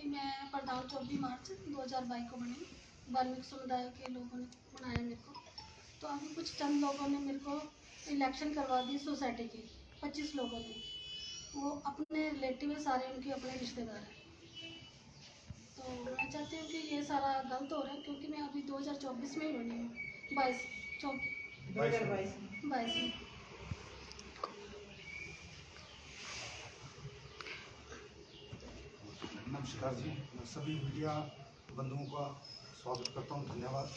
मैं प्रधान 24 मार्च 2022 को बनी। वाल्मीकि समुदाय के लोगों ने बनाया मेरे को। तो अभी कुछ चंद लोगों ने मेरे को इलेक्शन करवा दी सोसाइटी की, 25 लोगों ने। वो अपने रिलेटिव है, सारे उनके अपने रिश्तेदार हैं। तो मैं चाहती हूँ कि ये सारा गलत हो रहा है, क्योंकि मैं अभी 2024 में ही बनी हूँ, 22 में। नमस्कार जी, मैं सभी मीडिया बंधुओं का स्वागत करता हूं। धन्यवाद।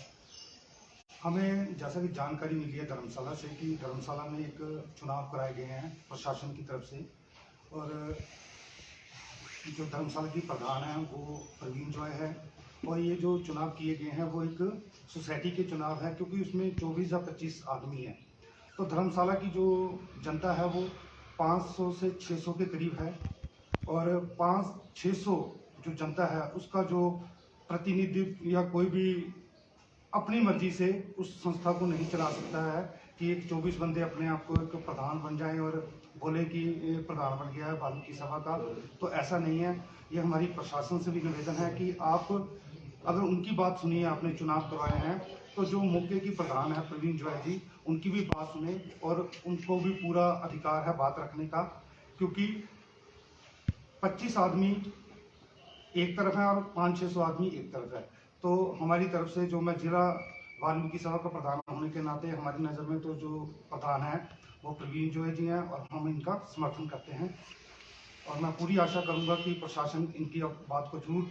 हमें जैसा कि जानकारी मिली है धर्मशाला से कि धर्मशाला में एक चुनाव कराए गए हैं प्रशासन की तरफ से, और जो धर्मशाला की प्रधान है वो प्रवीण जॉय है। और ये जो चुनाव किए गए हैं वो एक सोसाइटी के चुनाव है, क्योंकि उसमें 24 या 25 आदमी हैं। तो धर्मशाला की जो जनता है वो 500 से 600 के करीब है, और 500-600 जो जनता है उसका जो प्रतिनिधित्व या कोई भी अपनी मर्जी से उस संस्था को नहीं चला सकता है कि एक 24 बंदे अपने आप को एक प्रधान बन जाएं और बोले कि ये प्रधान बन गया है वाल्मीकि सभा का। तो ऐसा नहीं है। ये हमारी प्रशासन से भी निवेदन है कि आप अगर उनकी बात सुनिए, आपने चुनाव करवाए हैं तो जो मौके की प्रधान है प्रवीण जॉय जी, उनकी भी बात सुने, और उनको भी पूरा अधिकार है बात रखने का, क्योंकि 25 आदमी एक तरफ है और 500-600 आदमी एक तरफ है। तो हमारी तरफ से जो मैं जिला वाल्मीकि सभा का प्रधान होने के नाते हमारी नज़र में तो जो प्रधान है वो प्रवीण जॉय जी हैं, और हम इनका समर्थन करते हैं। और मैं पूरी आशा करूंगा कि प्रशासन इनकी बात को जरूर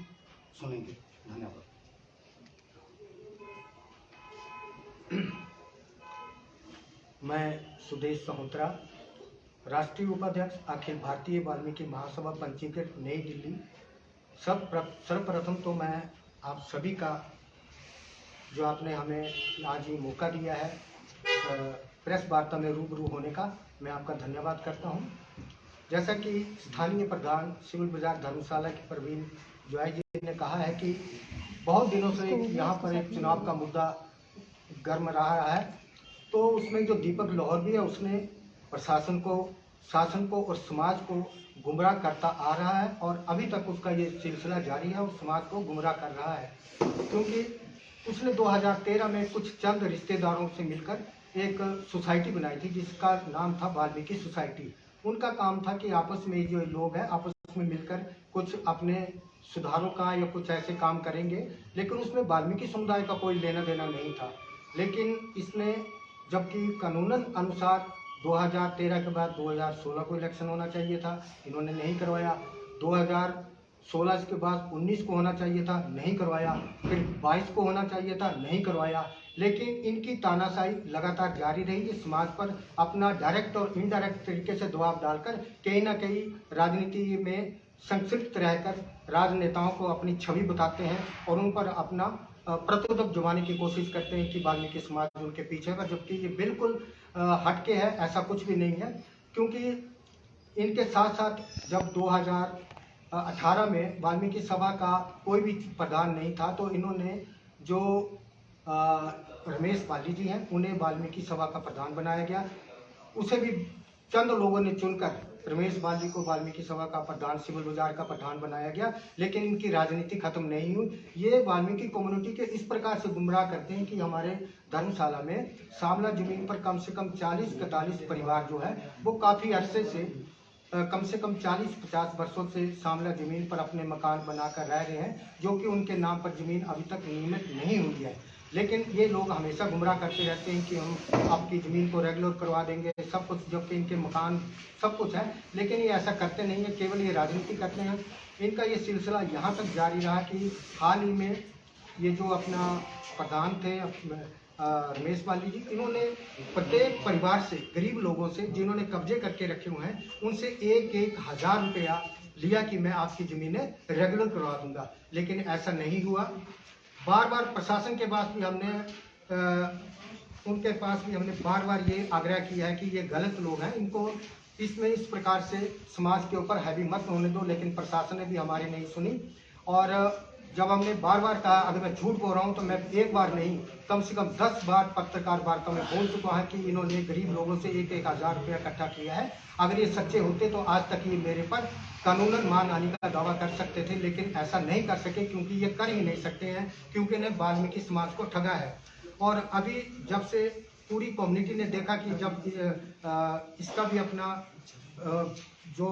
सुनेंगे। धन्यवाद। मैं सुदेश सहोत्रा, राष्ट्रीय उपाध्यक्ष अखिल भारतीय वाल्मीकि महासभा पंजीकृत नई दिल्ली। सर्वप्रथम तो मैं आप सभी का, जो आपने हमें आज ये मौका दिया है प्रेस वार्ता में रूबरू होने का, मैं आपका धन्यवाद करता हूं। जैसा कि स्थानीय प्रधान सिविल बाजार धर्मशाला के प्रवीण जॉय जी ने कहा है कि बहुत दिनों से यहाँ पर एक चुनाव का मुद्दा गर्म रहा है, तो उसमें जो दीपक लोहर भी है उसने प्रशासन को, शासन को और समाज को गुमराह करता आ रहा है, और अभी तक उसका ये सिलसिला जारी है और समाज को गुमराह कर रहा है। क्योंकि उसने 2013 में कुछ चंद रिश्तेदारों से मिलकर एक सोसाइटी बनाई थी जिसका नाम था वाल्मीकि सोसाइटी। उनका काम था कि आपस में जो लोग हैं आपस में मिलकर कुछ अपने सुधारों का या कुछ ऐसे काम करेंगे, लेकिन उसमें वाल्मीकि समुदाय का कोई लेना देना नहीं था। लेकिन इसने, जबकि कानूनन अनुसार 2013 के बाद 2016 को इलेक्शन होना चाहिए था, इन्होंने नहीं करवाया। 2016 के बाद 19 को होना चाहिए था, नहीं करवाया। फिर 22 को होना चाहिए था, नहीं करवाया। लेकिन इनकी तानाशाही लगातार जारी रही। ये समाज पर अपना डायरेक्ट और इनडायरेक्ट तरीके से दबाव डालकर कहीं ना कहीं राजनीति में संक्षिप्त रहकर राजनेताओं को अपनी छवि बताते हैं और उन पर अपना प्रतिरोध जमाने की कोशिश करते हैं कि वाल्मीकि समाज उनके पीछे है, जबकि ये बिल्कुल हटके है, ऐसा कुछ भी नहीं है। क्योंकि इनके साथ साथ जब 2018 में वाल्मीकि सभा का कोई भी प्रधान नहीं था, तो इन्होंने जो रमेश बाली जी हैं उन्हें वाल्मीकि सभा का प्रधान बनाया गया। उसे भी चंद लोगों ने चुनकर रमेश बाली को वाल्मीकि सभा का प्रधान, सिविल बाजार का प्रधान बनाया गया, लेकिन इनकी राजनीति खत्म नहीं हुई। ये वाल्मीकि कम्युनिटी के इस प्रकार से गुमराह करते हैं कि हमारे धर्मशाला में सामला जमीन पर कम से कम 40-45 परिवार जो है वो काफ़ी अरसे से, कम से कम 40-50 वर्षों से सामला जमीन पर अपने मकान बनाकर रह रहे हैं, जो कि उनके नाम पर जमीन अभी तक नियमित नहीं हुई है। लेकिन ये लोग हमेशा गुमराह करते रहते हैं कि हम आपकी ज़मीन को रेगुलर करवा देंगे, सब कुछ, जबकि इनके मकान सब कुछ है। लेकिन ये ऐसा करते नहीं है, केवल ये राजनीति करते हैं। इनका ये सिलसिला यहाँ तक जारी रहा कि हाल ही में ये जो अपना प्रधान थे रमेश बाली जी, इन्होंने प्रत्येक परिवार से, गरीब लोगों से जिन्होंने कब्जे करके रखे हुए हैं, उनसे 1,000 रुपया लिया कि मैं आपकी ज़मीनें रेगुलर करवा दूंगा। लेकिन ऐसा नहीं हुआ। बार बार प्रशासन के पास भी हमने उनके पास भी हमने बार बार ये आग्रह किया है कि ये गलत लोग हैं, इनको इसमें इस प्रकार से समाज के ऊपर हैवी मत होने दो, लेकिन प्रशासन ने भी हमारी नहीं सुनी। और जब हमने बार बार कहा, अगर मैं झूठ बोल रहा हूँ तो मैं एक बार नहीं कम से कम 10 बार पत्रकार वार्ता में बोल चुका है कि इन्होंने गरीब लोगों से 1-1 हज़ार रुपया इकट्ठा किया है। अगर ये सच्चे होते तो आज तक ये मेरे पर कानूनन मान आने का दावा कर सकते थे, लेकिन ऐसा नहीं कर सके क्योंकि ये कर ही नहीं सकते हैं, क्योंकि इन्हें वाल्मीकि समाज को ठगा है। और अभी जब से पूरी कम्युनिटी ने देखा कि जब इसका भी अपना जो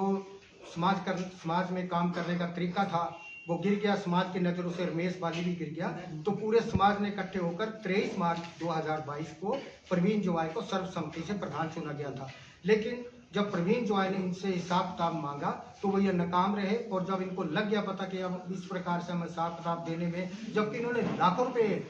समाज में काम करने का तरीका था वो गिर गया, समाज की नज़रों से रमेश बाली भी गिर गया, तो पूरे समाज ने इकट्ठे होकर 23 मार्च 2022 को प्रवीण जोआई को सर्वसम्मति से प्रधान चुना गया था। लेकिन जब प्रवीण जोआई ने इनसे हिसाब किताब मांगा तो वो ये नाकाम रहे, और जब इनको लग गया पता कि अब इस प्रकार से हम हिसाब किताब देने में, जबकि इन्होंने लाखों रुपए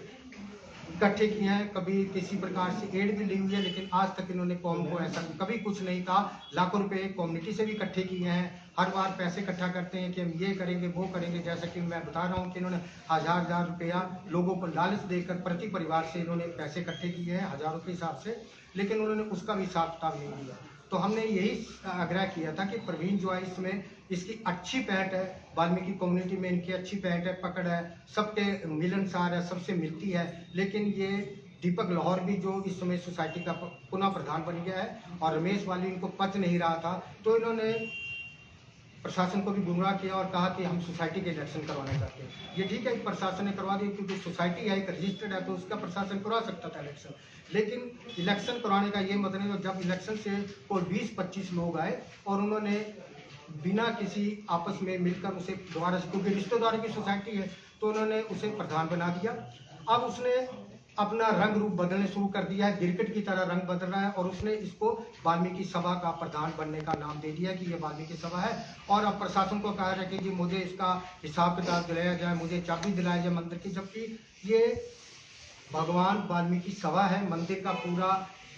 इकट्ठे किए हैं, कभी किसी प्रकार से एड भी ली हुई है, लेकिन आज तक इन्होंने कौम को ऐसा कभी कुछ नहीं कहा। लाखों रुपए कम्युनिटी से भी इकट्ठे किए हैं, हर बार पैसे इकट्ठा करते हैं कि हम ये करेंगे वो करेंगे। जैसा कि मैं बता रहा हूँ कि इन्होंने हज़ार रुपया लोगों को लालच देकर प्रति परिवार से इन्होंने पैसे इकट्ठे किए हैं हज़ारों के हिसाब से, लेकिन उन्होंने उसका भी हिसाब किताब नहीं दिया। तो हमने यही आग्रह किया था कि प्रवीण जोआई इसमें इसकी अच्छी पहट है, वाल्मीकि कम्युनिटी में इनकी अच्छी पहट है, पकड़ है, सबके मिलनसार है, सबसे मिलती है। लेकिन ये दीपक लाहौर भी जो इस समय सोसाइटी का पुनः प्रधान बन गया है और रमेश वाली इनको पच नहीं रहा था, तो इन्होंने प्रशासन को भी गुमराह किया और कहा कि हम सोसाइटी के इलेक्शन करवाना चाहते हैं। ये ठीक है, प्रशासन ने करवा दिया क्योंकि सोसाइटी है, एक रजिस्टर्ड है, तो उसका प्रशासन करवा सकता था इलेक्शन। लेकिन इलेक्शन करवाने का ये मतलब नहीं, जब इलेक्शन से कोई 20-25 लोग आए और उन्होंने बिना किसी आपस में मिलकर उसे दोबारा से, क्योंकि रिश्तेदारों की सोसाइटी है, तो उन्होंने उसे प्रधान बना दिया। अब उसने अपना रंग रूप बदलने शुरू कर दिया है, गिरगिट की तरह रंग बदल रहा है, और उसने इसको वाल्मीकि सभा का प्रधान बनने का नाम दे दिया कि ये वाल्मीकि सभा है। और अब प्रशासन को कहा जाए कि जी मुझे इसका हिसाब किताब दिलाया जाए, मुझे चाबी दिलाया जाए मंदिर की, जबकि ये भगवान वाल्मीकि सभा है, मंदिर का पूरा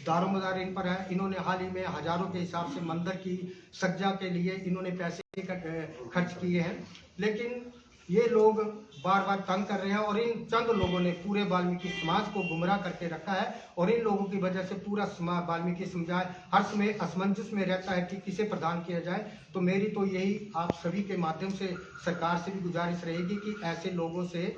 दारोमदार इन पर है। इन्होंने हाल ही में हजारों के हिसाब से मंदिर की सज्जा के लिए इन्होंने पैसे खर्च किए हैं, लेकिन ये लोग बार बार तंग कर रहे हैं और इन चंद लोगों ने पूरे वाल्मीकि समाज को गुमराह करके रखा है। और इन लोगों की वजह से पूरा समाज वाल्मीकि समुदाय हर समय असमंजस में रहता है कि किसे प्रदान किया जाए। तो मेरी तो यही आप सभी के माध्यम से सरकार से भी गुजारिश रहेगी कि ऐसे लोगों से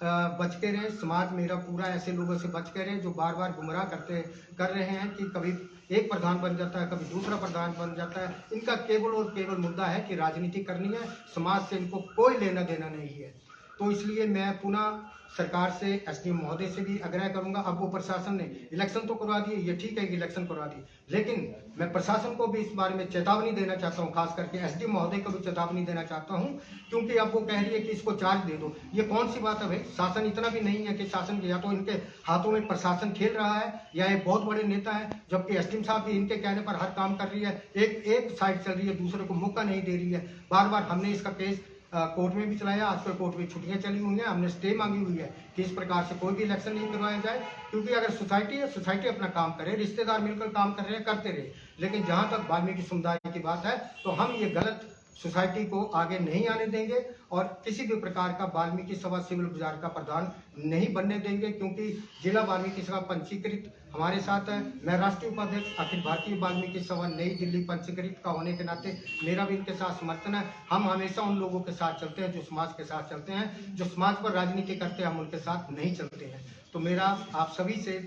बच के रहे, समाज मेरा पूरा ऐसे लोगों से बच के रहे जो बार बार गुमराह कर रहे हैं कि कभी एक प्रधान बन जाता है, कभी दूसरा प्रधान बन जाता है। इनका केवल और केवल मुद्दा है कि राजनीति करनी है, समाज से इनको कोई लेना देना नहीं है। तो इसलिए मैं पुनः सरकार से, एसडीएम महोदय से भी आग्रह करूंगा। अब वो प्रशासन ने इलेक्शन तो करवा दिए, ये ठीक है कि इलेक्शन करवा दिए, लेकिन मैं प्रशासन को भी इस बारे में चेतावनी देना चाहता हूं, खास करके एसडीएम महोदय को भी चेतावनी देना चाहता हूं, क्योंकि अब वो कह रही है कि इसको चार्ज दे दो। ये कौन सी बात है भाई? शासन इतना भी नहीं है कि शासन, या तो इनके हाथों में प्रशासन खेल रहा है या ये बहुत बड़े नेता है, जबकि एसडीएम साहब भी इनके कहने पर हर काम कर रही है, एक साइड चल रही है, दूसरे को मौका नहीं दे रही है। बार बार हमने इसका केस कोर्ट में भी चलाया, आज तो कोर्ट में छुट्टियां चली हुई हैं, हमने स्टे मांगी हुई है कि इस प्रकार से कोई भी इलेक्शन नहीं करवाया जाए। क्योंकि अगर सोसाइटी है, सोसाइटी अपना काम करे, रिश्तेदार मिलकर काम कर रहे हैं, करते रहे, लेकिन जहां तक वाल्मीकि समुदाय की बात है तो हम ये गलत सोसाइटी को आगे नहीं आने देंगे और किसी भी प्रकार का वाल्मीकि सभा सिविल बाजार का प्रधान नहीं बनने देंगे, क्योंकि जिला वाल्मीकि सभा पंजीकृत हमारे साथ है। मैं राष्ट्रीय उपाध्यक्ष अखिल भारतीय वाल्मीकि सभा नई दिल्ली पंजीकृत का होने के नाते मेरा भी इनके साथ समर्थन है। हम हमेशा उन लोगों के साथ चलते हैं जो समाज के साथ चलते हैं, जो समाज पर राजनीति करते हैं हम उनके साथ नहीं चलते हैं। तो मेरा आप सभी से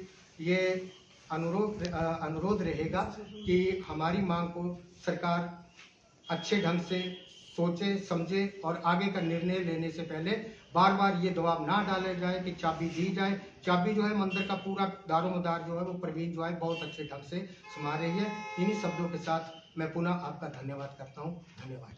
ये अनुरोध रहेगा कि हमारी मांग को सरकार अच्छे ढंग से सोचे समझे और आगे का निर्णय लेने से पहले बार बार ये दबाव ना डाला जाए कि चाबी दी जाए। चाबी जो है मंदिर का पूरा दारोमदार जो है वो प्रवीण जो है बहुत अच्छे ढंग से संभाल रही है। इन्हीं शब्दों के साथ मैं पुनः आपका धन्यवाद करता हूँ। धन्यवाद।